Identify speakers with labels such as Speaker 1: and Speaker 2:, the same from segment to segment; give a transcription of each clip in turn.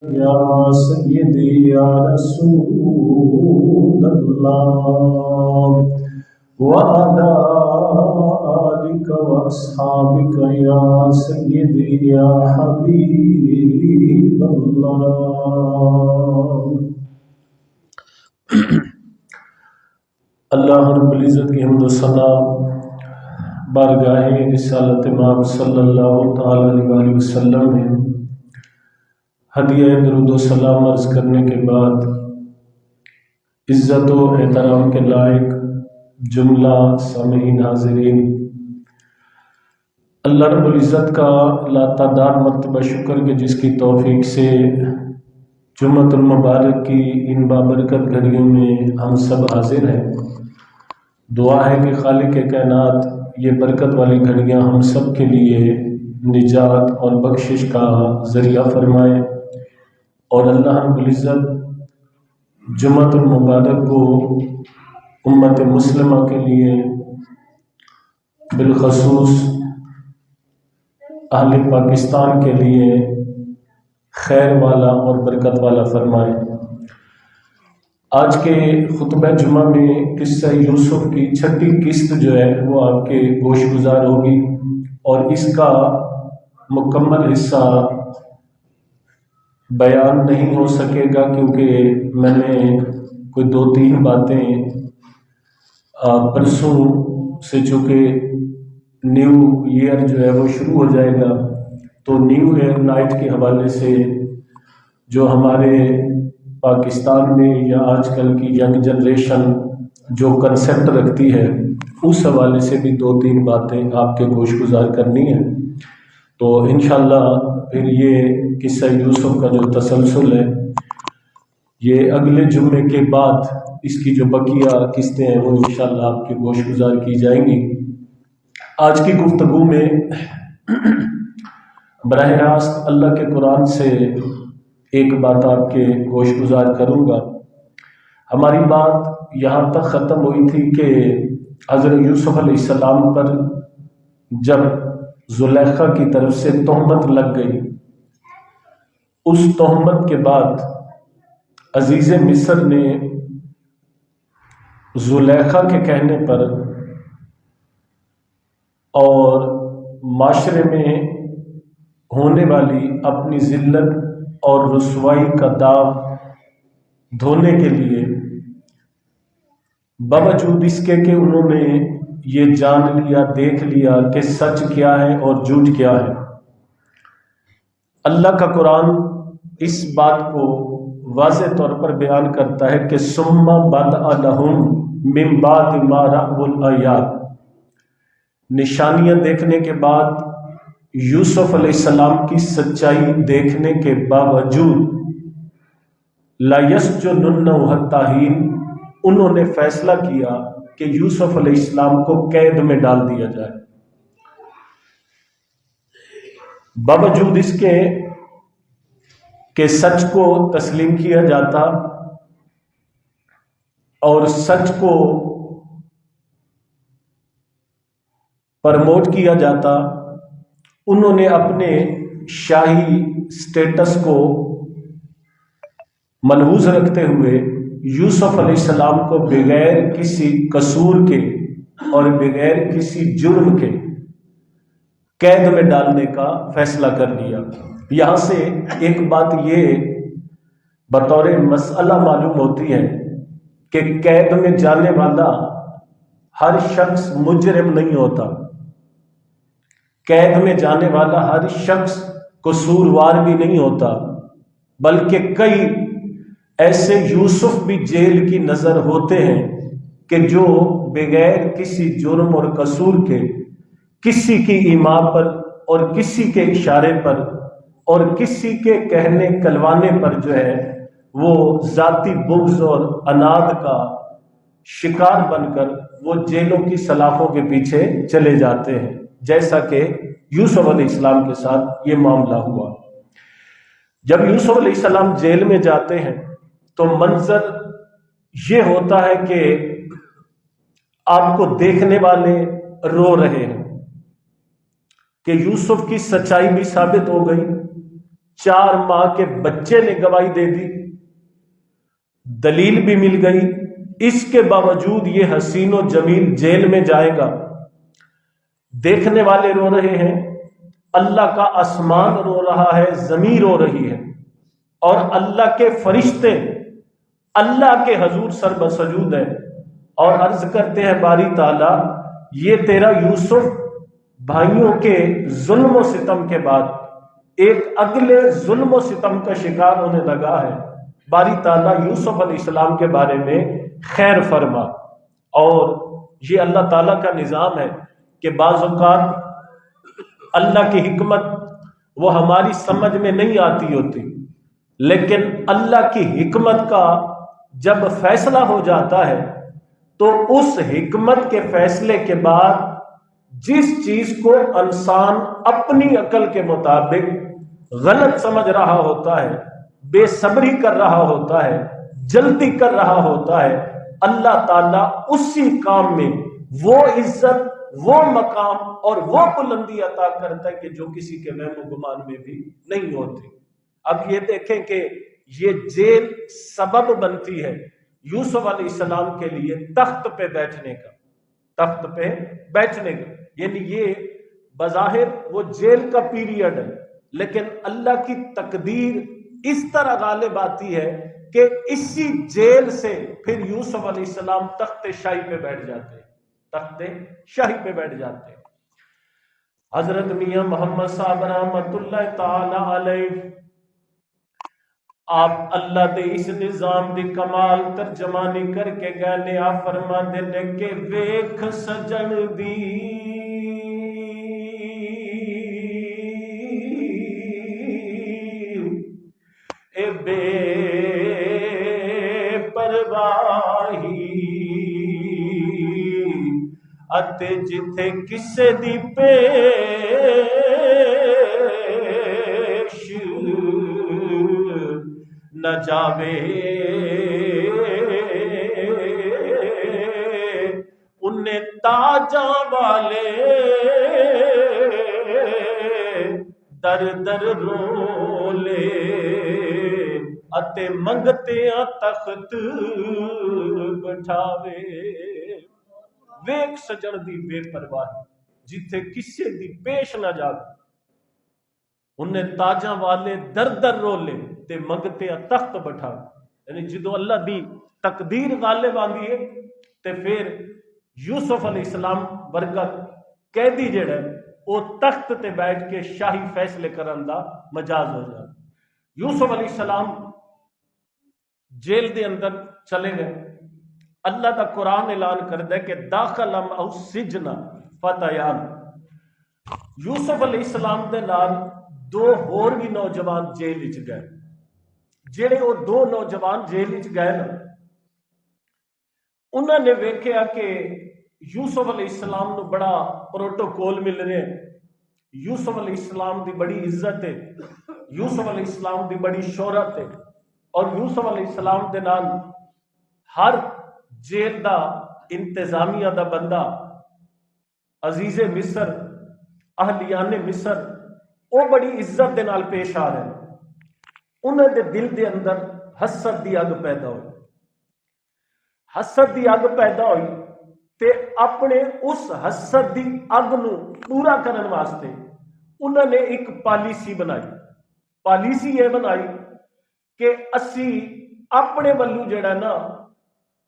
Speaker 1: یا سیدی یا رسول اللہ وعلی آلک واصحابک یا سیدی یا حبیب اللہ۔ اللہ رب العزت کی حمد و ثنا بارگاہ رسالت امام صلی اللہ تعالی علیہ وسلم میں ہدیہ درود و سلام عرض کرنے کے بعد عزت و احترام کے لائق جملہ سامعین حاضرین، اللہ رب العزت کا لاتعداد مرتبہ شکر کہ جس کی توفیق سے جمعۃ المبارک کی ان بابرکت گھڑیوں میں ہم سب حاضر ہیں۔ دعا ہے کہ خالق کائنات یہ برکت والی گھڑیاں ہم سب کے لیے نجات اور بخشش کا ذریعہ فرمائے، اور اللہ رب العزت جمعۃ المبارک کو امت مسلمہ کے لیے بالخصوص اہل پاکستان کے لیے خیر والا اور برکت والا فرمائے۔ آج کے خطبہ جمعہ میں قصہ یوسف کی چھٹی قسط جو ہے وہ آپ کے گوش گزار ہوگی، اور اس کا مکمل حصہ بیان نہیں ہو سکے گا کیونکہ میں نے کوئی 2-3 باتیں پرسوں سے، چونکہ نیو ایئر جو ہے وہ شروع ہو جائے گا، تو نیو ایئر نائٹ کے حوالے سے جو ہمارے پاکستان میں یا آج کل کی ینگ جنریشن جو کنسیپٹ رکھتی ہے، اس حوالے سے بھی 2-3 باتیں آپ کے گوش گزار کرنی ہیں۔ تو انشاءاللہ پھر یہ قصہ یوسف کا جو تسلسل ہے یہ اگلے جمعے کے بعد اس کی جو بقیہ قسطیں ہیں وہ انشاءاللہ آپ کے گوش گزار کی جائیں گی۔ آج کی گفتگو میں براہ راست اللہ کے قرآن سے ایک بات آپ کے گوش گزار کروں گا۔ ہماری بات یہاں تک ختم ہوئی تھی کہ حضرت یوسف علیہ السلام پر جب زلیخا کی طرف سے تہمت لگ گئی، اس تہمت کے بعد عزیز مصر نے زلیخا کے کہنے پر اور معاشرے میں ہونے والی اپنی ذلت اور رسوائی کا داغ دھونے کے لیے، باوجود اس کے کہ انہوں نے یہ جان لیا، دیکھ لیا کہ سچ کیا ہے اور جھوٹ کیا ہے، اللہ کا قرآن اس بات کو واضح طور پر بیان کرتا ہے کہ ثم بدأ لهم من بعد ما رأوا الآیات، نشانیاں دیکھنے کے بعد، یوسف علیہ السلام کی سچائی دیکھنے کے باوجود لا یسجننہ حتی حین، انہوں نے فیصلہ کیا کہ یوسف علیہ السلام کو قید میں ڈال دیا جائے، باوجود اس کے کہ سچ کو تسلیم کیا جاتا اور سچ کو پرموٹ کیا جاتا، انہوں نے اپنے شاہی سٹیٹس کو ملحوظ رکھتے ہوئے یوسف علیہ السلام کو بغیر کسی قصور کے اور بغیر کسی جرم کے قید میں ڈالنے کا فیصلہ کر لیا۔ یہاں سے ایک بات یہ بطور مسئلہ معلوم ہوتی ہے کہ قید میں جانے والا ہر شخص مجرم نہیں ہوتا، قید میں جانے والا ہر شخص قصوروار بھی نہیں ہوتا، بلکہ کئی ایسے یوسف بھی جیل کی نظر ہوتے ہیں کہ جو بغیر کسی جرم اور قصور کے، کسی کی ایما پر اور کسی کے اشارے پر اور کسی کے کہنے کلوانے پر جو ہے وہ ذاتی بغض اور اناد کا شکار بن کر وہ جیلوں کی سلاخوں کے پیچھے چلے جاتے ہیں، جیسا کہ یوسف علیہ السلام کے ساتھ یہ معاملہ ہوا۔ جب یوسف علیہ السلام جیل میں جاتے ہیں تو منظر یہ ہوتا ہے کہ آپ کو دیکھنے والے رو رہے ہیں کہ یوسف کی سچائی بھی ثابت ہو گئی، 4 ماہ کے بچے نے گواہی دے دی، دلیل بھی مل گئی، اس کے باوجود یہ حسین و جمیل جیل میں جائے گا۔ دیکھنے والے رو رہے ہیں، اللہ کا آسمان رو رہا ہے، زمین رو رہی ہے، اور اللہ کے فرشتے اللہ کے حضور سر بسجود ہیں اور عرض کرتے ہیں باری تعالی یہ تیرا یوسف بھائیوں کے ظلم و ستم کے بعد ایک اگلے ظلم و ستم کا شکار ہونے لگا ہے، باری تعالیٰ یوسف علیہ السلام کے بارے میں خیر فرما۔ اور یہ اللہ تعالیٰ کا نظام ہے کہ بعض اوقات اللہ کی حکمت وہ ہماری سمجھ میں نہیں آتی ہوتی، لیکن اللہ کی حکمت کا جب فیصلہ ہو جاتا ہے تو اس حکمت کے فیصلے کے بعد جس چیز کو انسان اپنی عقل کے مطابق غلط سمجھ رہا ہوتا ہے، بے صبری کر رہا ہوتا ہے، جلدی کر رہا ہوتا ہے، اللہ تعالیٰ اسی کام میں وہ عزت، وہ مقام اور وہ بلندی عطا کرتا ہے کہ جو کسی کے وہم و گمان میں بھی نہیں ہوتی۔ اب یہ دیکھیں کہ یہ جیل سبب بنتی ہے یوسف علیہ السلام کے لیے تخت پہ بیٹھنے کا، تخت پہ بیٹھنے کا، یعنی یہ بظاہر وہ جیل کا پیریڈ ہے، لیکن اللہ کی تقدیر اس طرح غالب آتی ہے کہ اسی جیل سے پھر یوسف علیہ السلام تخت شاہی پہ بیٹھ جاتے ہیں، تخت شاہی پہ بیٹھ جاتے ہیں۔ حضرت میاں محمد صاحب رحمت اللہ تعالی علیہ آپ اللہ دے اس نظام دی کمال ترجمانی کر کے گانے آپ فرما دینے کہ ویکھ سجن دی اے بے پرواہی اتے جتھے کسے دی پیش نہ جاوے انہیں تاجاں والے در در رولے اتے منگتیاں تخت بٹھاوے۔ ویک سجن دی بے پرواہی جتھے کسے دی پیش نہ جاوے، انہیں تاجاں والے در در رولے تے منگتے تخت بٹھا، یعنی جدو اللہ دی تقدیر غالب آندی ہے تے پھر یوسف علیہ السلام ورگا قیدی جڑا ہے وہ تخت تے بیٹھ کے شاہی فیصلے کرن دا مجاز ہو جاتا۔ یوسف علیہ السلام جیل دے اندر چلے گئے، اللہ دا قرآن اعلان کردا ہے کہ داخل او سجن فتیان، یوسف علیہ السلام دے نال 2 ہور بھی نوجوان جیل وچ گئے، جڑے وہ 2 نوجوان جیل وچ گئے نا، انہوں نے ویکھیا کہ یوسف علیہ السلام نو بڑا پروٹوکول مل رہے ہیں، یوسف علیہ السلام دی بڑی عزت ہے، یوسف علیہ السلام دی بڑی شہرت ہے، اور یوسف علیہ السلام دے نال ہر جیل دا انتظامیہ دا بندہ، عزیز مصر، اہلیان مصر، وہ بڑی عزت دے نال پیش آ رہے ہیں۔ انہوں دے دل دے اندر حسد دی اگ پیدا ہوئی، حسد دی اگ پیدا ہوئی تے اپنے اس حسد دی اگ نو پورا کرن واسطے انہوں نے ایک پالیسی بنائی۔ پالیسی یہ بنائی کہ اسی اپنے ولو جڑا نا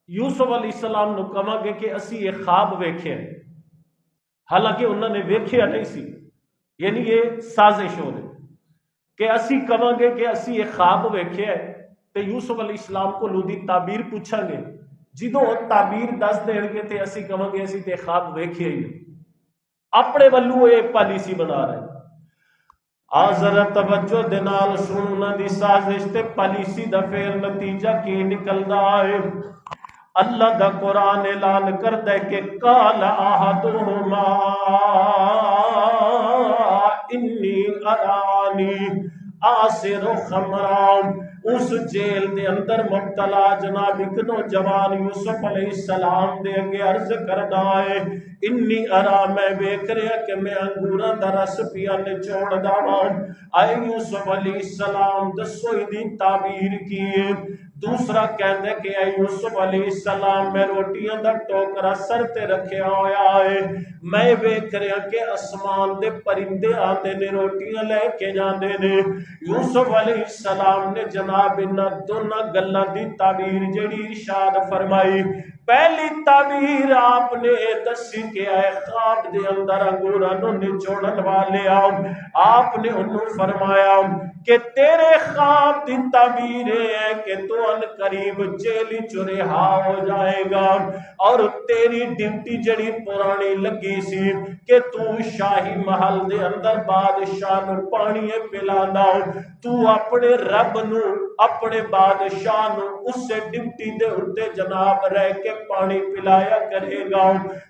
Speaker 1: یوسف علیہ السلام نو کہاں گے کہ اسی یہ خواب ویکھے ہیں، حالانکہ انہوں نے ویکھیا نہیں سی، یعنی یہ سازش ہو رہی کہ اسی کہاں گے کہ اسی یہ خواب ویکھے ہے تے یوسف علیہ السلام کو لودی تعبیر پوچھا گے، جدو تعبیر دس دیں گے تے اسی کہاں گے اسی تے خواب ویکھے ہی نہیں، اپنے ولو یہ پالیسی بنا رہے ہیں۔ ذرا توجہ دے نال سننا دی سازش تے پالیسی دا پھر نتیجہ کی نکلدا ہے۔ اللہ دا قرآن اعلان کردا ہے کہ قال احدہما انی ارانی آسر و خمرام، اس جیل دے اندر مبتلا جناب ایک نوجوان یوسف علیہ السلام دے اگے عرض کردا ہے انی ارا میں ویکھ رہا کہ میں انگوراں دا رس پیا نچوڑ دا اے یوسف علیہ السلام دسو دی تعبیر کی ہے۔ دوسرا کہندے کہ اے یوسف علیہ السلام میں روٹیاں دا ٹوکرا سر تے رکھیا ہویا ہے، میں ویکھ رہا کہ آسمان دے پرندے آتے نے روٹیاں لے کے جاندے نے۔ یوسف علیہ السلام نے جناب انہاں دونوں گلاں دی تعبیر جڑی ارشاد فرمائی۔ پہلی تعبیر آپ نے دسی کہ اے خواب دے اندر انگوراں نوں نچوڑن والے آؤ، آپ نے انہوں فرمایا کہ تیرے خواب دی تعبیر ہے کہ تو ان قریب جیلی چ رہا ہو جائے گا، اور تیری ڈیوٹی جڑی پرانی لگی سی کہ تو شاہی محل دے اندر بادشاہ نو پانی پلانا، تو اپنے رب نو اپنے بادشاہ نو اس سے ڈیوٹی دے اتے جناب رہ کے پانی پلایا کرے گا۔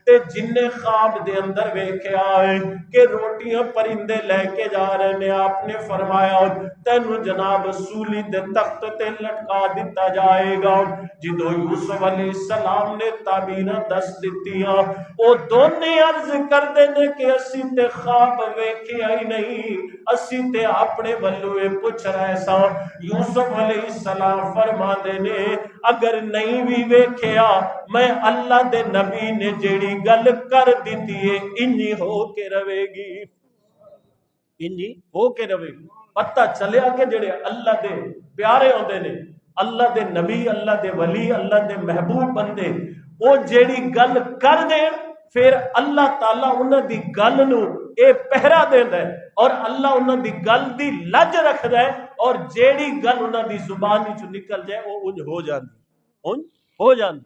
Speaker 1: تے جن خواب دے اندر ویکھیا ہے کہ روٹیاں پرندے لے کے جا رہے نے، آپ نے فرمایا تینو جناب سولی دے تخت تے لٹکا دیتا جائے گا۔ جدو یوسف علیہ السلام نے تعبیراں دس دتیاں، او دونے عرض کردے نے کہ اسی تے خواب ویکھیا ہی نہیں، اسی تے اپنے ولوے پوچھ رہے ساں۔ یوسف علیہ السلام فرماندے نے اگر نہیں بھی ویکھیا میں اللہ دے نبی نے جیڑی گل کر دیتی ہے انہی ہو کے رہے گی، انہی ہو کے رہے گی۔ پتہ چلیا کہ جڑے اللہ دے پیارے ہوندے نے، اللہ دے نبی، اللہ دے ولی، اللہ دے محبوب بندے، وہ جیڑی گل کر دین پھر اللہ تعالیٰ انہاں دی گل نو اے پہرا دیندا ہے، اور اللہ انہاں دی گل دی لج رکھدا ہے، اور جیڑی گل انہاں دی زبان وچوں نکل جائے وہ انج ہو جاندی، انج ہو جاندی۔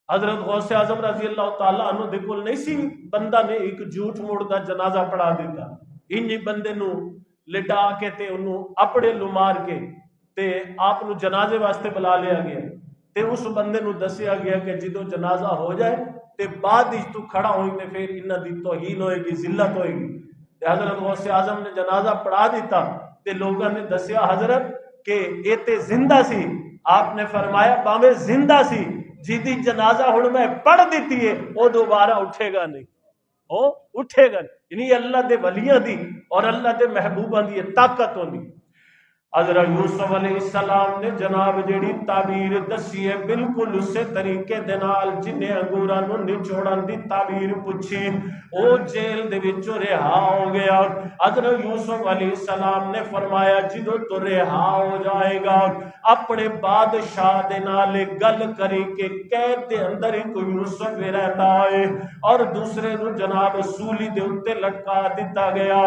Speaker 1: حضرت غوث اعظم رضی اللہ تعالیٰ عنہ دے کول نہیں سی بندہ نے ایک جھوٹ موڑ دا جنازہ پڑھا دیتا، انہی بندے نو لٹا کے تے انہوں اپڑے لو مار کے تے آپ نو جنازے واسطے بلا لیا گیا، تے اس بندے نو دسیا گیا کہ جدو جنازہ ہو جائے تے بعد اس تو کھڑا ہوئی تے پھر انہاں دی توہین ہوئے گی، ذلت ہوئے گی۔ تے حضرت غوث اعظم نے جنازہ پڑھا دیتا تے لوگوں نے دسیا حضرت کہ اے تے زندہ سی، آپ نے فرمایا باویں زندہ سی، جیدی جنازہ ہن میں پڑھ دیتی ہے وہ دوبارہ اٹھے گا نہیں، وہ اٹھے گا نہیں۔ یعنی اللہ دے ولیاں دی اور اللہ دے محبوباں دی طاقت ہوندی۔ حضرت یوسف علیہ السلام نے جناب جیڑی تعبیر دسی ہے بالکل اسی طریقے دے نال جنہیں انگوراں نو نچوڑن دی تعبیر پوچھی، او جیل دے وچوں رہا ہو گیا۔ حضرت یوسف علیہ السلام نے فرمایا جدو تو رہا ہو جائے گا اپنے بادشاہ دے نال گل کری کہ قید دے اندر ایک یوسف بھی رہتا ہے، اور دوسرے نو جناب سولی دے اتے لٹکا دیتا گیا۔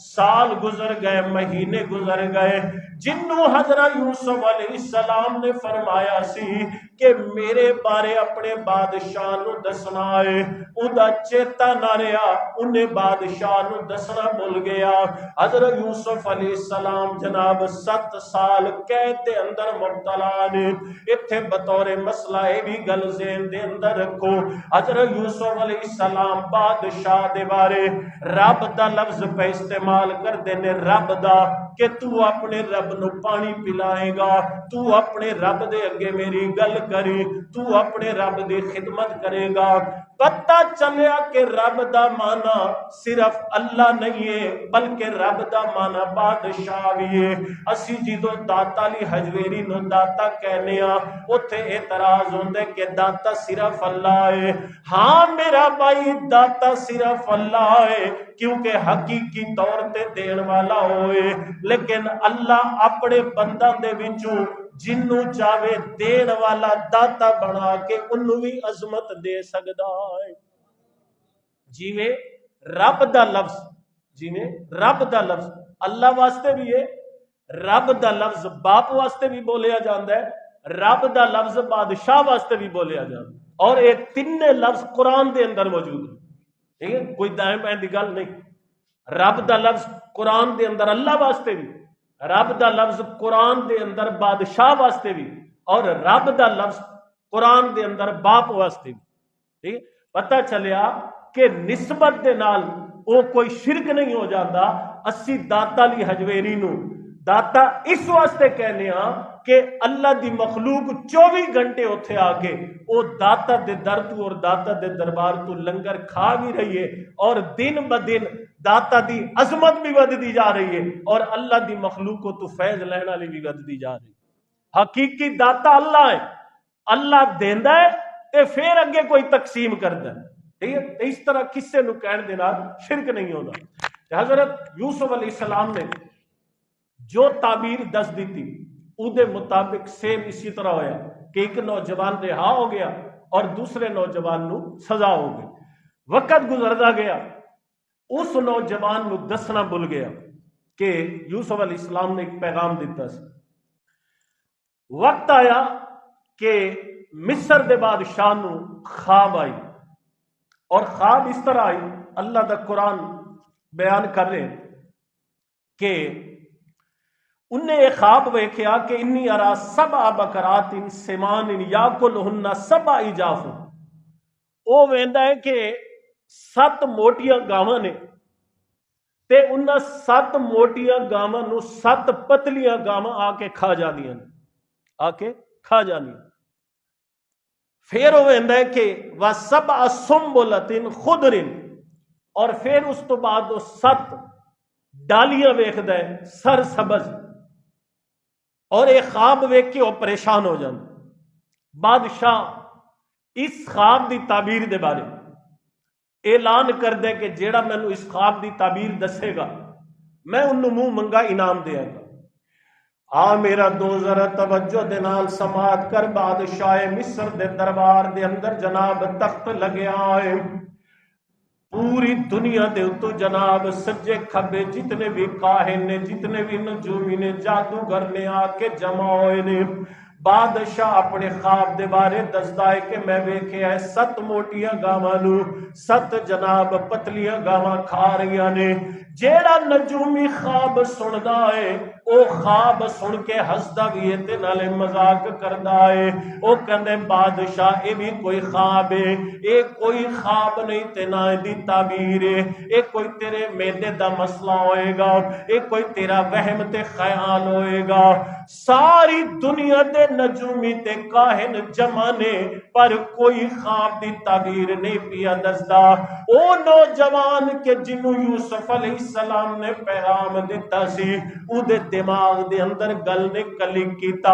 Speaker 1: سال گزر گئے، مہینے گزر گئے، جنوں حضرت یوسف علیہ السلام نے فرمایا سی کہ میرے بارے اپنے بادشاہ نو دسنا ہے، ادا چیتا نہ رہا، انہیں بادشاہ نو دسنا بھول گیا۔ حضرت یوسف علیہ السلام جناب 7 سال قید دے اندر مبتلا نے۔ اتھے بطور مسئلہ اے بھی گل ذہن دے اندر رکھو، حضرت یوسف علیہ السلام بادشاہ دے بارے رب دا لفظ پہ استعمال کر دینے، رب دا، کہ تو اپنے رب نو پانی پلائے گا، تو اپنے رب دے اگے میری گل کری، تو اپنے رب دی خدمت کرے گا۔ پتہ چلیا کہ رب دا معنی صرف اللہ نہیں ہے بلکہ رب دا معنی بادشاہ بھی ہے۔ اسی جدو داتا لی حجویری نو داتا کہنے ہاں، اتھے اعتراض ہوندے کہ داتا صرف اللہ ہے۔ ہاں میرا بھائی داتا صرف اللہ ہے کیونکہ حقیقی طور تے دین والا ہوئے، لیکن اللہ اپنے بندہ دے وچوں جنوں چاہے دین والا داتا بنا کے انہوں بھی عظمت دے سکدا ہے۔ جیویں رب دا لفظ، جیویں رب دا لفظ اللہ واسطے بھی ہے، رب دا لفظ باپ واسطے بھی بولیا جاندا ہے، رب دا لفظ بادشاہ واسطے بھی بولیا جاندا ہے، اور یہ تینے لفظ قرآن دے اندر موجود ہیں، ٹھیک ہے، کوئی دائیں بائیں دی گل نہیں۔ رب دا لفظ قرآن دے اندر اللہ واسطے بھی، رب دا لفظ قرآن دے اندر بادشاہ واسطے بھی، اور رب دا لفظ قرآن دے اندر باپ واسطے بھی، ٹھیک ہے۔ پتہ چلیا کہ نسبت دے نال او کوئی شرک نہیں ہو جاتا۔ اسی داتا لی حجویری نو داتا اس واسطے کہنے ہاں کہ اللہ دی مخلوق 24 گھنٹے اتھے آ کے او داتا دے در تو اور داتا دے دربار تو لنگر کھا بھی رہی ہے، اور دن بدن داتا دی عظمت بھی ودتی جا رہی ہے، اور اللہ دی مخلوق کو تو فیض لینا والی بھی ودتی جا رہی ہے۔ حقیقی داتا اللہ ہے، اللہ دیندا ہے تے پھر اگے کوئی تقسیم کردا ہے، ٹھیک ہے؟ اس طرح کسے نو کہن دے نال شرک نہیں ہوتا۔ حضرت یوسف علیہ السلام نے جو تعبیر دس دی تھی او دے مطابق سیم اسی طرح ہویا کہ ایک نوجوان رہا ہو گیا اور دوسرے نوجوان نو سزا ہو گئی۔ وقت گزردا گیا، اس نوجوان نو دسنا بھول گیا کہ یوسف علیہ السلام نے ایک پیغام دیتا سی۔ وقت آیا کہ مصر دے بادشاہ نو خواب آئی، اور خواب اس طرح آئی، اللہ دا قرآن بیان کر رہے کہ انہیں ایک خواب ویکھیا کہ انی ارا سبع بکرات سمان یاکلہن سبع عجاف، او ویندا ہے کہ 7 موٹیاں گاواں نے تے انہاں 7 موٹیاں گاواں نو 7 پتلیاں گاواں آ کے کھا جاندیاں، آ کے کھا جاندیاں۔ پھر وہ ویندا ہے کہ وَسَبْعَ سُنبُلَةٍ خُضْرٍ، اور پھر اس تو بعد وہ 7 ڈالیاں ویکھدا ہے سر سبز، اور ایک خواب ویکھ کے وہ پریشان ہو جاندے۔ بادشاہ اس خواب دی تعبیر دے بارے اعلان کر دے کہ جیڑا مینوں اس خواب دی تعبیر دسے گا میں انہوں منہ منگا انعام دیا گا۔ میرا دو ذرا توجہ دے نال سماعت کر، بادشاہ مصر دے دربار دے اندر جناب تخت لگیا ہے، پوری دنیا دے اتو جناب سجے کھبے جتنے بھی کاہن نے، جتنے بھی نجومی نے، جادوگر نے آ کے جمع ہوئے نے۔ بادشاہ اپنے خواب دے بارے دسدا ہے کہ میں ویکھیا ہے 7 موٹیاں گاواں نو 7 جناب پتلیاں گاواں کھا رہیاں نے۔ جیڑا نجومی خواب سندا ہے او خواب سن کے ہسدا بھی ہے تے نالے مذاق کردا ہے۔ او کہندے بادشاہ اے بھی کوئی خواب ہے، اے کوئی خواب نہیں تے نہ دی تعبیر ہے، اے کوئی تیرے میدے دا مسئلہ ہوئے گا، اے کوئی تیرا وہم تے خیال ہوئے گا۔ ساری دنیا دے نجومی تے کاہن جمع نے پر کوئی خواب دی تعبیر نہیں پیا دسدا۔ او نوجوان کے جنوں یوسف علیہ السلام نے پیغام دیتا سی او دے دماغ دے اندر گل نے کلک کیتا،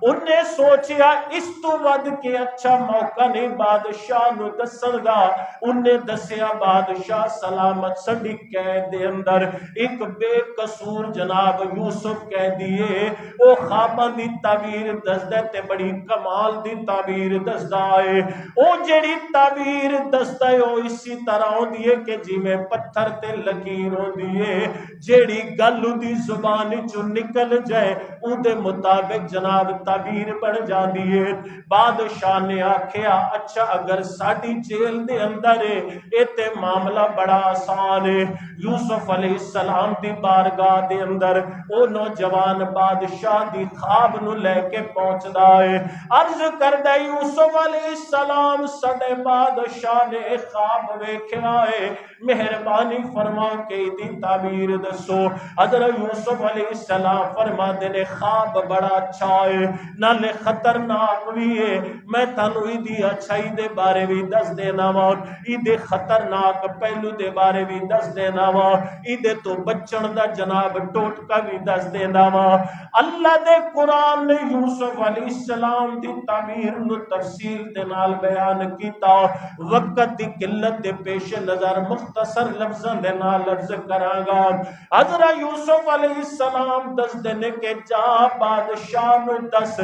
Speaker 1: انہیں سوچیا اس تو ود کے اچھا موقع نہیں بادشاہ نو دسن دا۔ انہیں دسیا بادشاہ سلامت سڈی قید دے اندر ایک بے قصور جناب یوسف قید دیے، او خواباں دی تعبیر دسدا تے بڑی کمال دی تعبیر دسدا ہے۔ او جیڑی تعبیر دسدا ہے او اسی طرح ہوندی ہے کہ جی میں پتھر تے لکیر ہوندی ہے، جیڑی گل دی زبان چوں نکل جائے اون دے مطابق جناب تعبیر بن جاندی ہے۔ بادشاہ نے آکھیا اچھا اگر ساڈی جیل دے اندر ہے اے تے معاملہ بڑا آسان ہے۔ یوسف علیہ السلام دی بارگاہ دے اندر او نوجوان بادشاہ دی خواب نو لے کے پہنچدا ہے، عرض کردا یوسف علیہ السلام سڈے بادشاہ نے خواب ویکھیا ہے، مہربانی فرما کے دی تعبیر دسو۔ حضرت یوسف علیہ السلام فرما دے نے خواب بڑا اچھا ہے نالے خطرناک بھی ہے، میں تانوں دی اچھائی دے بارے بھی دس دینا وا، دے خطرناک پہلو دے بارے بھی دس دینا وا، دے تو بچن دا جناب ٹوٹکا بھی دس دینا وا۔ اللہ دے قرآن نے یوسف علیہ السلام دی تعبیر نو تفصیل دے نال بیان کیتا، وقت دی قلت دے پیش نظر مختصر لفظاں دے نال عرض کراں گا۔ حضرت یوسف علیہ السلام دس دینے کہ جا بادشاہ نو دس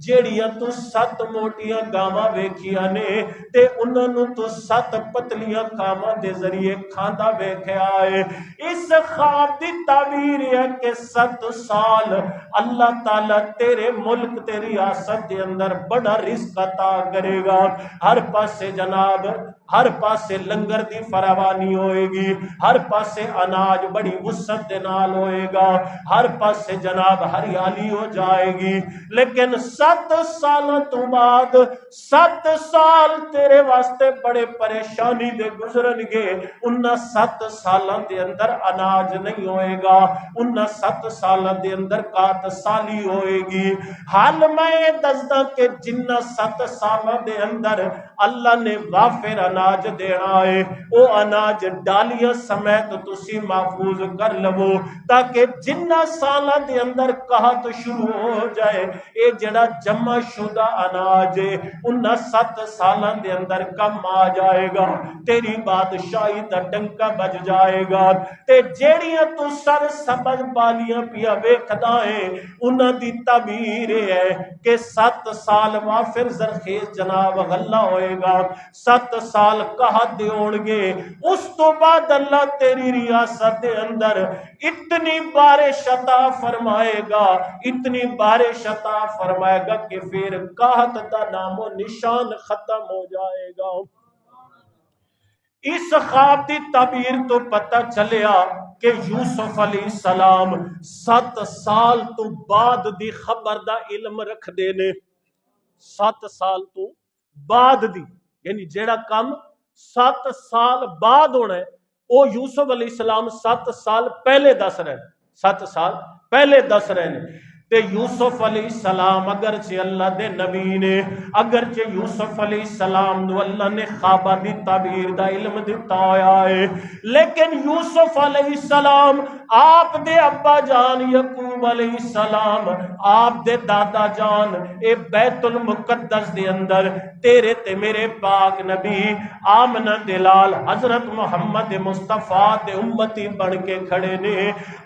Speaker 1: جیڑیاں تو 7 موٹیاں گاواں ویکھیاں نے تے انہاں نو تو 7 پتلیاں کاماں دے ذریعے کھاندا ویکھیا ہے۔ اس خواب دی تعبیر ہے کہ 7 سال اللہ تعالی تیرے ملک تیری ریاست دے اندر بڑا رزق عطا کرے گا، ہر پاسے جناب ہر پاسے لنگر دی فراوانی ہوئے گی، ہر پاسے اناج بڑی وسعت دے نال ہوئے گا، ہر پاسے پاسے جناب ہریالی ہو جائے گی، لیکن 7 سال تو بعد 7 سال تیرے واسطے بڑے پریشانی دے گزرن گے۔ انہاں 7 سالاں دے اندر اناج نہیں ہوئے گا، انہاں 7 سالاں دے اندر کات سالی ہوئے گی۔ حال میں دسدا کہ جنہ 7 سالاں دے اندر اللہ نے وافر اناج دینا ہے، او اناج ڈالیاں سمیت تسی محفوظ کر لو، تاکہ جنہ سالاں دے اندر قحط شروع ہو جائے، اے جڑا جمع شدہ اناج ہے انہاں 7 سالاں دے اندر کم آ جائے گا، تیری بادشاہی دا ڈنکا بج جائے گا، تے جیڑیاں تو سر سبز بالیاں پیا ویکھدا ہے انہاں دی تعبیر ہے کہ 7 سال وافر زرخیز جناب غلہ ہوئے گا، 7 سال قحط دے ہون گے، اس تو بعد اللہ تیری ریاست دے اندر اتنی بارش عطا فرمائے گا، اتنی بارش عطا فرمائے گا کہ پھر قحط دا نام و نشان ختم ہو جائے گا۔ اس خواب دی تعبیر تو پتہ چلیا کہ یوسف علیہ السلام 7 سال تو بعد دی خبر دا علم رکھ دینے، 7 سال تو بعد دی، یعنی جیڑا کم 7 سال بعد ہونا ہے او یوسف علیہ السلام 7 سال پہلے دس رہے، 7 سال پہلے دس رہے ہیں۔ تے یوسف علیہ السلام اگرچہ اللہ دے نبی نے، اگرچہ یوسف علیہ السلام نو اللہ نے خوابہ دی تعبیر دا علم دیتا ہویا ہے، لیکن یوسف علیہ السلام آپ دے ابا جان یعقوب علیہ السلام، آپ دے دادا جان اے بیت المقدس دے اندر تیرے تے میرے پاک نبی آمنہ دلال حضرت محمد مصطفیٰ دے امتی بن کے کھڑے نے۔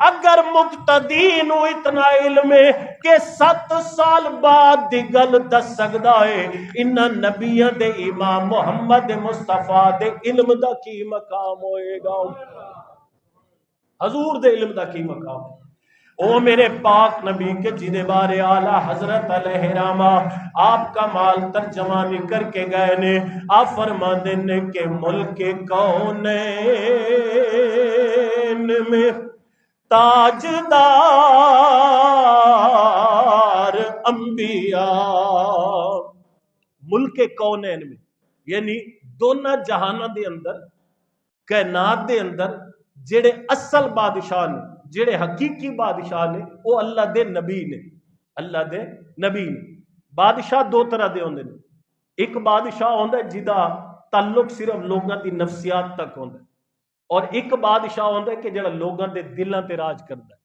Speaker 1: اگر مقتدی نو اتنا علم ہے کہ 7 سال بعد دی گل دس سکدا ہے، انہاں نبیاں دے امام محمد مصطفیٰ دے علم دا کی مقام ہوئے گا، حضور دے علم دا کی مقام ہے۔ او میرے پاک نبی کے جنہیں بارے اعلیٰ حضرت علیہ رحمہ آپ کا مال ترجمانی کر کے گئے نے، آپ فرما دینے کہ ملک کونین میں تاجدار انبیاء، ملک کونین میں یعنی دونوں جہانہ دے اندر، کائنات دے اندر جڑے اصل بادشاہ نے، جڑے حقیقی بادشاہ نے وہ اللہ دے نبی نے، اللہ دے نبی نے۔ بادشاہ دو طرح دے ہوندے نے، ایک بادشاہ ہوندا ہے جدا تعلق صرف لوگاں دی نفسیات تک ہوندا ہے، اور ایک بادشاہ ہوندا ہے کہ جڑا لوگاں دے دلاں تے راج کردا ہے،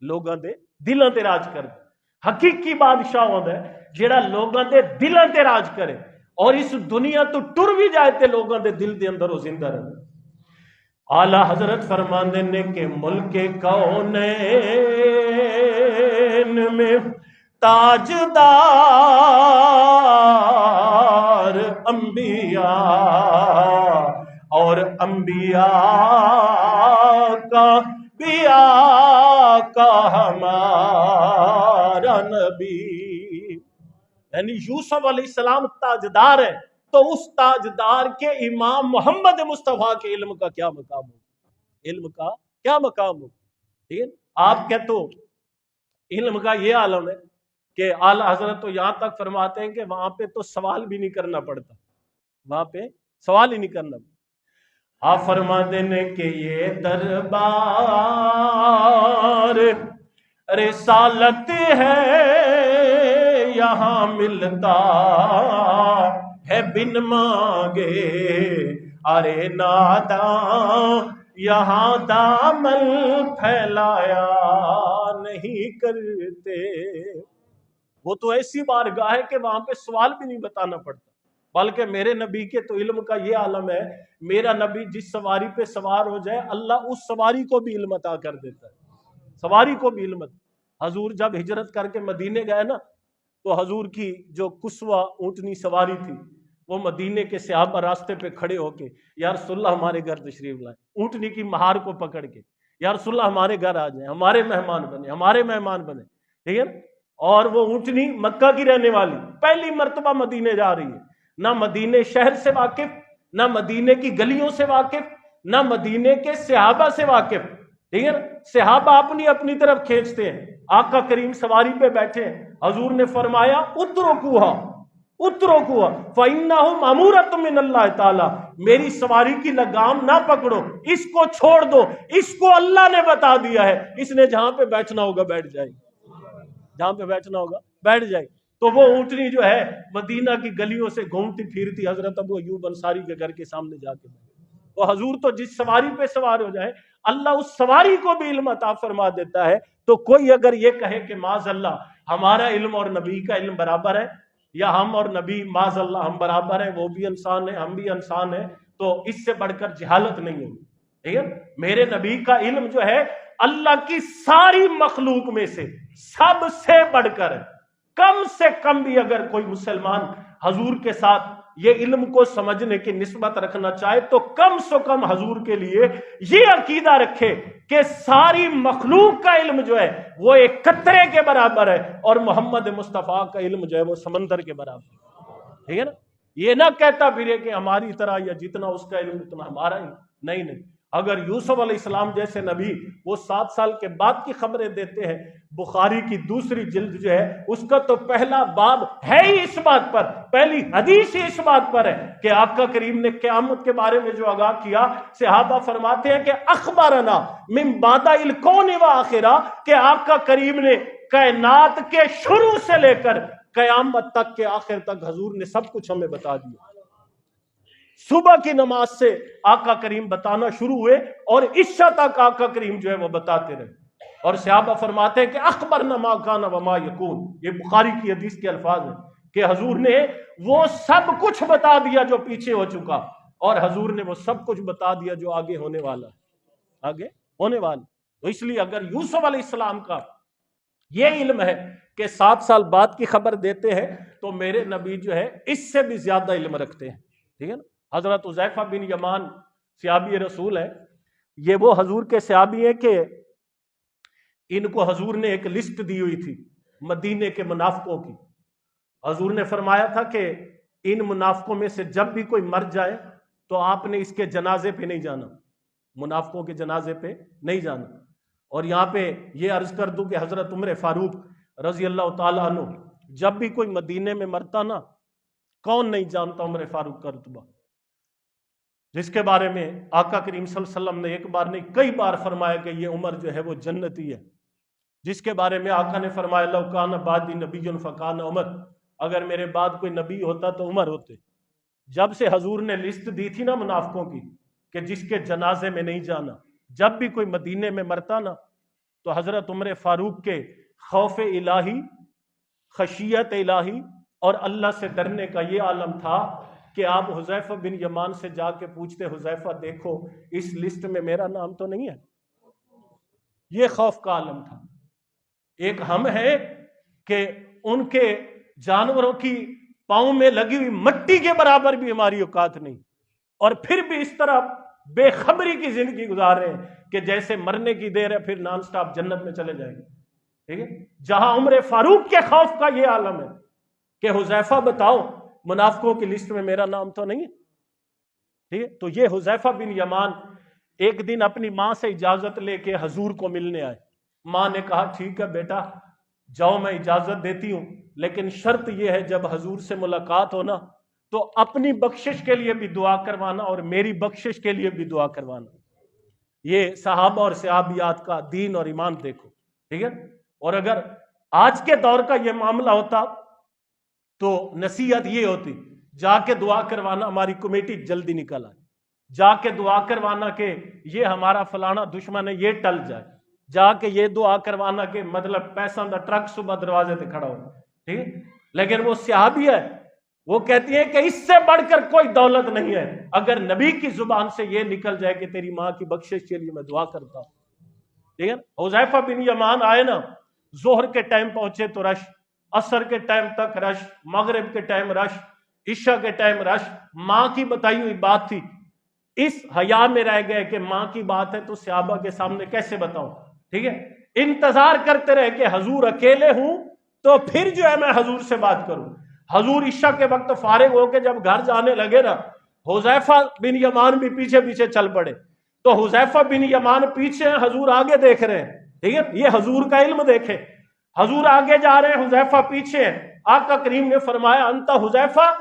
Speaker 1: لوگاں دے دلاں تے راج کردا ہے۔ حقیقی بادشاہ ہوندا ہے جڑا لوگاں دے دلاں تے راج کرے اور اس دنیا تو ٹر بھی جائے تے لوگاں دے دل دے اندر وہ زندہ رہے۔ اعلیٰ حضرت فرماندے نے کہ ملک کونین میں تاجدار انبیاء، اور انبیاء کا بھی آقا ہمارا نبی، یعنی یوسف علیہ السلام تاجدار ہے تو اس تاجدار کے امام محمد مصطفیٰ کے علم کا کیا مقام ہو، علم کا کیا مقام ہو، ٹھیک ہے۔ آپ کے تو علم کا یہ عالم ہے کہ اعلیٰ حضرت تو یہاں تک فرماتے ہیں کہ وہاں پہ تو سوال بھی نہیں کرنا پڑتا، وہاں پہ سوال ہی نہیں کرنا پڑتا۔ آپ فرما دینے کہ یہ دربار رسالت ہے، یہاں ملتا ہے بن مانگے، ارے ناداں یہاں دامن پھیلایا نہیں کرتے۔ وہ تو ایسی بارگاہ ہے کہ وہاں پہ سوال بھی نہیں بتانا پڑتا، بلکہ میرے نبی کے تو علم کا یہ عالم ہے، میرا نبی جس سواری پہ سوار ہو جائے اللہ اس سواری کو بھی علم عطا کر دیتا ہے، سواری کو بھی علم۔ حضور جب ہجرت کر کے مدینے گئے نا تو حضور کی جو کسوہ اونٹنی سواری تھی وہ مدینے کے صحابہ راستے پہ کھڑے ہو کے یا رسول اللہ ہمارے گھر تشریف لائیں، اونٹنی کی مہار کو پکڑ کے یا رسول اللہ ہمارے گھر آ جائیں، ہمارے مہمان بنے، ہمارے مہمان بنے، ٹھیک ہے۔ اور وہ اونٹنی مکہ کی رہنے والی پہلی مرتبہ مدینے جا رہی ہے، نہ مدینے شہر سے واقف، نہ مدینے کی گلیوں سے واقف، نہ مدینے کے صحابہ سے واقف، ٹھیک ہے نا؟ صحابہ اپنی اپنی طرف کھینچتے ہیں، آقا کریم سواری پہ بیٹھے ہیں، حضور نے فرمایا اترکوہا، اترکوہا فإنہ مأمورۃ من اللہ تعالی، میری سواری کی لگام نہ پکڑو، اس کو چھوڑ دو، اس کو اللہ نے بتا دیا ہے، اس نے جہاں پہ بیٹھنا ہوگا بیٹھ جائے، جہاں پہ بیٹھنا ہوگا بیٹھ جائے۔ تو وہ اونٹنی جو ہے مدینہ کی گلیوں سے گھومتی پھرتی حضرت ابو ایوب انصاری کے گھر کے سامنے جا کے بیٹھی۔ وہ حضور تو جس سواری پہ سوار ہو جائے اللہ اس سواری کو بھی علم عطا فرما دیتا ہے۔ تو کوئی اگر یہ کہے کہ معاذ اللہ ہمارا علم اور نبی کا علم برابر ہے، یا ہم اور نبی معاذ اللہ ہم برابر ہیں، وہ بھی انسان ہے ہم بھی انسان ہیں، تو اس سے بڑھ کر جہالت نہیں ہوگی۔ ٹھیک ہے؟ میرے نبی کا علم جو ہے اللہ کی ساری مخلوق میں سے سب سے بڑھ کر ہے۔ کم سے کم بھی اگر کوئی مسلمان حضور کے ساتھ یہ علم کو سمجھنے کی نسبت رکھنا چاہے تو کم سے کم حضور کے لیے یہ عقیدہ رکھے کہ ساری مخلوق کا علم جو ہے وہ ایک قطرے کے برابر ہے، اور محمد مصطفیٰ کا علم جو ہے وہ سمندر کے برابر ہے۔ ٹھیک ہے نا؟ یہ نہ کہتا پھرے کہ ہماری طرح یا جتنا اس کا علم اتنا ہمارا ہی، نہیں نہیں۔ اگر یوسف علیہ السلام جیسے نبی وہ 7 سال کے بعد کی خبریں دیتے ہیں، بخاری کی دوسری جلد جو ہے اس کا تو پہلا باب ہے ہی اس بات پر، پہلی حدیث ہی اس بات پر ہے کہ آقا کریم نے قیامت کے بارے میں جو آگاہ کیا، صحابہ فرماتے ہیں کہ اخبرنا من بعد الکون و آخرہ، کہ آقا کریم نے کائنات کے شروع سے لے کر قیامت تک کے آخر تک حضور نے سب کچھ ہمیں بتا دیا۔ صبح کی نماز سے آقا کریم بتانا شروع ہوئے اور عشاء تک آقا کریم جو ہے وہ بتاتے رہے، اور صحابہ فرماتے ہیں کہ اخبرنا ما کان وما یکون، یہ بخاری کی حدیث کے الفاظ ہیں کہ حضور نے وہ سب کچھ بتا دیا جو پیچھے ہو چکا، اور حضور نے وہ سب کچھ بتا دیا جو آگے ہونے والا ہے، آگے ہونے والا۔ تو اس لیے اگر یوسف علیہ السلام کا یہ علم ہے کہ 7 سال بعد کی خبر دیتے ہیں، تو میرے نبی جو ہے اس سے بھی زیادہ علم رکھتے ہیں۔ ٹھیک ہے نا؟ حضرت حذیفہ بن یمان صحابی رسول ہے، یہ وہ حضور کے صحابی ہیں کہ ان کو حضور نے ایک لسٹ دی ہوئی تھی مدینے کے منافقوں کی۔ حضور نے فرمایا تھا کہ ان منافقوں میں سے جب بھی کوئی مر جائے تو آپ نے اس کے جنازے پہ نہیں جانا، منافقوں کے جنازے پہ نہیں جانا۔ اور یہاں پہ یہ عرض کر دوں کہ حضرت عمر فاروق رضی اللہ تعالیٰ عنہ، جب بھی کوئی مدینے میں مرتا نا، کون نہیں جانتا عمر فاروق کا رتبہ، جس کے بارے میں آقا کریم صلی اللہ علیہ وسلم نے ایک بار نہیں کئی بار فرمایا کہ یہ عمر جو ہے وہ جنتی ہے، جس کے بارے میں آقا نے فرمایا لو کان بعدی نبی فکان عمر، اگر میرے بعد کوئی نبی ہوتا تو عمر ہوتے۔ جب سے حضور نے لسٹ دی تھی نا منافقوں کی کہ جس کے جنازے میں نہیں جانا، جب بھی کوئی مدینے میں مرتا نا، تو حضرت عمر فاروق کے خوف الہی، خشیت الہی اور اللہ سے ڈرنے کا یہ عالم تھا کہ آپ حذیفہ بن یمان سے جا کے پوچھتے، حذیفہ دیکھو اس لسٹ میں میرا نام تو نہیں ہے۔ یہ خوف کا عالم تھا۔ ایک ہم ہے کہ ان کے جانوروں کی پاؤں میں لگی ہوئی مٹی کے برابر بھی ہماری اوقات نہیں، اور پھر بھی اس طرح بے خبری کی زندگی گزار رہے ہیں کہ جیسے مرنے کی دیر ہے پھر نان سٹاپ جنت میں چلے جائیں گے۔ ٹھیک ہے؟ جہاں عمر فاروق کے خوف کا یہ عالم ہے کہ حذیفہ بتاؤ منافقوں کی لسٹ میں میرا نام تو نہیں ہے۔ ٹھیک ہے؟ تو یہ حذیفہ بن یمان ایک دن اپنی ماں سے اجازت لے کے حضور کو ملنے آئے۔ ماں نے کہا ٹھیک ہے بیٹا جاؤ، میں اجازت دیتی ہوں، لیکن شرط یہ ہے جب حضور سے ملاقات ہونا تو اپنی بخشش کے لیے بھی دعا کروانا اور میری بخشش کے لیے بھی دعا کروانا۔ یہ صحابہ اور صحابیات کا دین اور ایمان دیکھو۔ ٹھیک ہے؟ اور اگر آج کے دور کا یہ معاملہ ہوتا تو نصیحت یہ ہوتی، جا کے دعا کروانا، ہماری کمیٹی جلدی نکل آئے، جا کے دعا کروانا کہ یہ ہمارا فلانا دشمن ہے یہ ٹل جائے، جا کے یہ دعا کروانا کہ مطلب پیسہ دا ٹرک صبح دروازے پہ کھڑا ہو۔ ٹھیک ہے؟ لیکن وہ صحابی ہے، وہ کہتی ہے کہ اس سے بڑھ کر کوئی دولت نہیں ہے اگر نبی کی زبان سے یہ نکل جائے کہ تیری ماں کی بخشش کے لیے میں دعا کرتا ہوں۔ ٹھیک ہے؟ حذیفہ بن یمان آئے نا، ظہر کے ٹائم پہنچے تو رش، عصر کے ٹائم تک رش، مغرب کے ٹائم رش، عشاء کے ٹائم رش۔ ماں کی بتائی ہوئی بات تھی، اس حیا میں رہ گئے کہ ماں کی بات ہے تو صحابہ کے سامنے کیسے بتاؤں۔ ٹھیک ہے؟ انتظار کرتے رہے کہ حضور اکیلے ہوں تو پھر جو ہے میں حضور سے بات کروں۔ حضور عشاء کے وقت فارغ ہو کے جب گھر جانے لگے نا، حذیفہ بن یمان بھی پیچھے پیچھے چل پڑے۔ تو حذیفہ بن یمان پیچھے ہیں، حضور آگے دیکھ رہے ہیں، ٹھیک ہے، یہ حضور کا علم دیکھیں، حضور آگے جا رہے ہیں، حذیفہ پیچھے ہیں۔ آقا کریم نے فرمایا انت حذیفہ،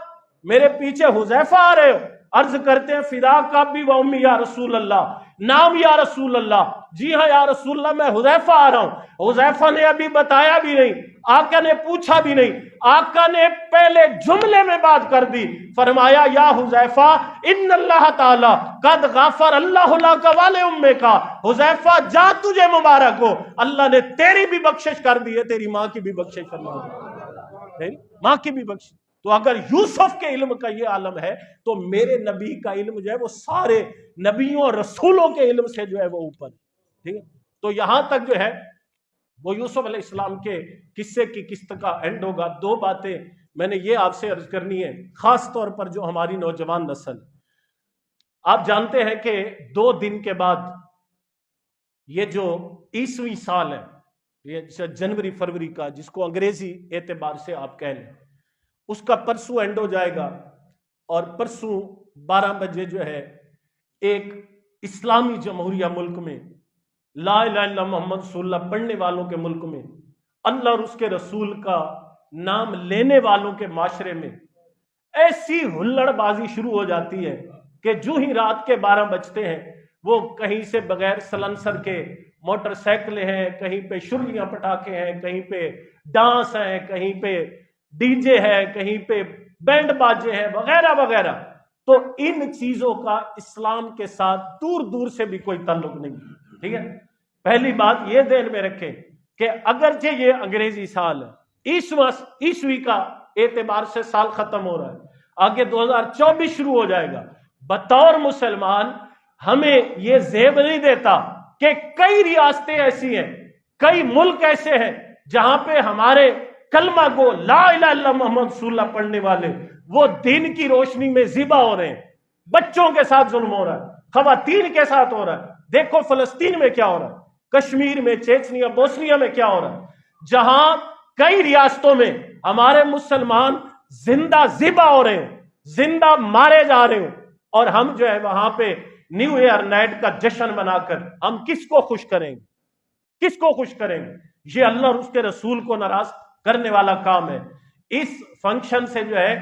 Speaker 1: میرے پیچھے حذیفہ آ رہے ہو؟ عرض کرتے ہیں فداک ابی و امی یا رسول اللہ، نام یا رسول اللہ، جی ہاں یا رسول اللہ میں حذیفہ آ رہا ہوں۔ حذیفہ نے ابھی بتایا بھی نہیں، آقا نے پوچھا بھی نہیں، آقا نے پہلے جملے میں بات کر دی، فرمایا یا حذیفہ ان اللہ تعالی قد غفر اللہ لک ولی امک، حذیفہ جا تجھے مبارک ہو، اللہ نے تیری بھی بخشش کر دی ہے، تیری ماں کی بھی بخشش فرما دی، ماں کی بھی بخشش۔ تو اگر یوسف کے علم کا یہ عالم ہے تو میرے نبی کا علم جو ہے وہ سارے نبیوں اور رسولوں کے علم سے جو ہے وہ اوپر، ٹھیک ہے۔ تو یہاں تک جو ہے وہ یوسف علیہ السلام کے قصے کی قسط کا اینڈ ہوگا۔ دو باتیں میں نے یہ آپ سے عرض کرنی ہے، خاص طور پر جو ہماری نوجوان نسل، آپ جانتے ہیں کہ 2 دن کے بعد یہ جو عیسوی سال ہے، یہ جنوری فروری کا، جس کو انگریزی اعتبار سے آپ کہہ لیں، اس کا پرسوں اینڈ ہو جائے گا، اور پرسوں 12 بجے جو ہے ایک اسلامی جمہوریہ ملک میں، لا الہ الا اللہ محمد رسول اللہ پڑھنے والوں کے ملک میں، اللہ اور اس کے رسول کا نام لینے والوں کے معاشرے میں ایسی ہلڑ بازی شروع ہو جاتی ہے کہ جو ہی رات کے 12 بجتے ہیں وہ کہیں سے بغیر سلنسر کے موٹر سائیکلیں ہیں، کہیں پہ شرلیاں پٹاخے ہیں، کہیں پہ ڈانس ہیں، کہیں پہ ڈی جے ہے، کہیں پہ بینڈ باجے ہیں وغیرہ وغیرہ۔ تو ان چیزوں کا اسلام کے ساتھ دور دور سے بھی کوئی تعلق نہیں، ٹھیک ہے۔ پہلی بات یہ ذہن میں رکھیں کہ اگرچہ یہ انگریزی سال ہے، عیسوی کا اعتبار سے سال ختم ہو رہا ہے، آگے 2024 شروع ہو جائے گا، بطور مسلمان ہمیں یہ زیب نہیں دیتا کہ کئی ریاستیں ایسی ہیں، کئی ملک ایسے ہیں جہاں پہ ہمارے کلمہ کو لا الہ الا اللہ محمد رسول اللہ پڑھنے والے وہ دین کی روشنی میں ذبح ہو رہے ہیں، بچوں کے ساتھ ظلم ہو رہا ہے، خواتین کے ساتھ ہو رہا ہے۔ دیکھو فلسطین میں کیا ہو رہا ہے، کشمیر میں، چیچنیا، بوسنیا میں کیا ہو رہا ہے، جہاں کئی ریاستوں میں ہمارے مسلمان زندہ ذبح ہو رہے ہیں، زندہ مارے جا رہے ہیں، اور ہم جو ہے وہاں پہ نیو ایئر نائٹ کا جشن بنا کر ہم کس کو خوش کریں گے، کس کو خوش کریں گے؟ یہ اللہ اور اس کے رسول کو ناراض کرنے والا کام ہے۔ اس فنکشن سے جو ہے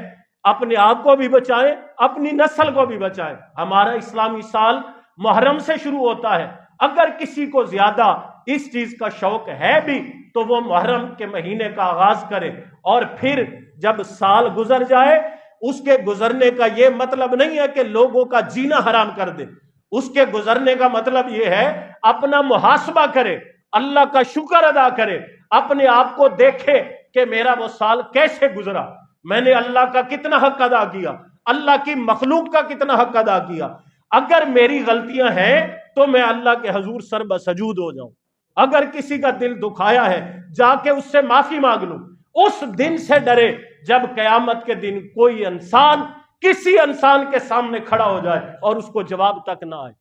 Speaker 1: اپنے آپ کو بھی بچائیں، اپنی نسل کو بھی بچائیں۔ ہمارا اسلامی سال محرم سے شروع ہوتا ہے، اگر کسی کو زیادہ اس چیز کا شوق ہے بھی تو وہ محرم کے مہینے کا آغاز کرے، اور پھر جب سال گزر جائے اس کے گزرنے کا یہ مطلب نہیں ہے کہ لوگوں کا جینا حرام کر دے، اس کے گزرنے کا مطلب یہ ہے اپنا محاسبہ کرے، اللہ کا شکر ادا کرے، اپنے آپ کو دیکھے کہ میرا وہ سال کیسے گزرا، میں نے اللہ کا کتنا حق ادا کیا، اللہ کی مخلوق کا کتنا حق ادا کیا۔ اگر میری غلطیاں ہیں تو میں اللہ کے حضور سر بسجود ہو جاؤں، اگر کسی کا دل دکھایا ہے جا کے اس سے معافی مانگ لوں۔ اس دن سے ڈرے جب قیامت کے دن کوئی انسان کسی انسان کے سامنے کھڑا ہو جائے اور اس کو جواب تک نہ آئے،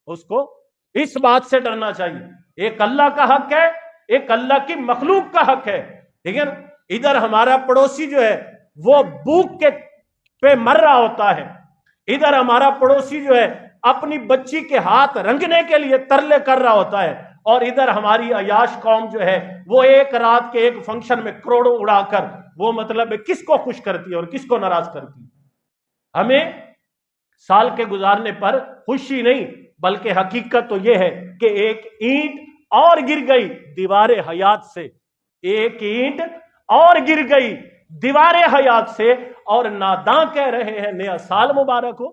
Speaker 1: اس کو اس بات سے ڈرنا چاہیے۔ ایک اللہ کا حق ہے، ایک اللہ کی مخلوق کا حق ہے، ٹھیک ہے۔ ادھر ہمارا پڑوسی جو ہے وہ بھوک کے پہ مر رہا ہوتا ہے، ادھر ہمارا پڑوسی جو ہے اپنی بچی کے ہاتھ رنگنے کے لیے ترلے کر رہا ہوتا ہے، اور ادھر ہماری عیاش قوم جو ہے وہ ایک رات کے ایک فنکشن میں کروڑوں اڑا کر وہ مطلب ہے کس کو خوش کرتی ہے اور کس کو ناراض کرتی ہے۔ ہمیں سال کے گزارنے پر خوشی نہیں بلکہ حقیقت تو یہ ہے کہ ایک اینٹ اور گر گئی دیوار حیات سے، ایک اینٹ اور گر گئی دیوار حیات سے، اور ناداں کہہ رہے ہیں نیا سال مبارک ہو۔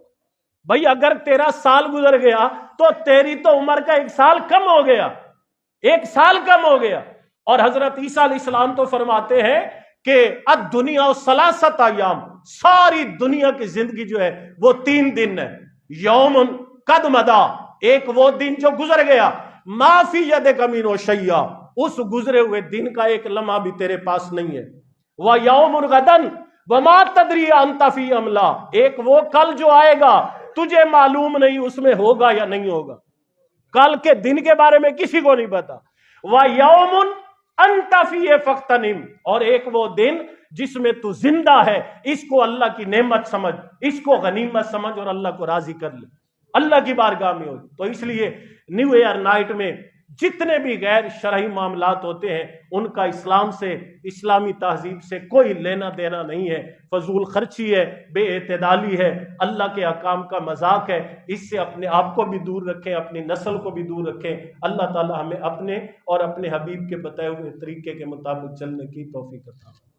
Speaker 1: بھئی اگر تیرا سال گزر گیا تو تیری تو عمر کا 1 سال کم ہو گیا، 1 سال کم ہو گیا۔ اور حضرت عیسیٰ علیہ السلام تو فرماتے ہیں کہ الدنیا ثلاثۃ ایام، ساری دنیا کی زندگی جو ہے وہ 3 دن ہے۔ یوم قد مضی، ایک وہ دن جو گزر گیا، ما فی یدک من شیء، اس گزرے ہوئے دن کا ایک لمحہ بھی تیرے پاس نہیں ہے۔ وَيَوْمٌ غَدًا وَمَا تَدْرِي أَنْتَ فِي أَمْلَا، ایک وہ کل جو آئے گا تجھے معلوم نہیں اس میں ہوگا یا نہیں ہوگا، کل کے دن کے بارے میں کسی کو نہیں پتا۔ وَيَوْمٌ أَنْتَ فِيهِ فَاغْتَنِمْ، اور ایک وہ دن جس میں تو زندہ ہے، اس کو اللہ کی نعمت سمجھ، اس کو غنیمت سمجھ اور اللہ کو راضی کر لے۔ اللہ کی بارگاہ میں ہو۔ تو اس لیے نیو ایئر نائٹ میں جتنے بھی غیر شرعی معاملات ہوتے ہیں ان کا اسلام سے، اسلامی تہذیب سے کوئی لینا دینا نہیں ہے، فضول خرچی ہے، بے اعتدالی ہے، اللہ کے احکام کا مذاق ہے۔ اس سے اپنے آپ کو بھی دور رکھیں، اپنی نسل کو بھی دور رکھیں۔ اللہ تعالی ہمیں اپنے اور اپنے حبیب کے بتائے ہوئے طریقے کے مطابق چلنے کی توفیق عطا فرمائے۔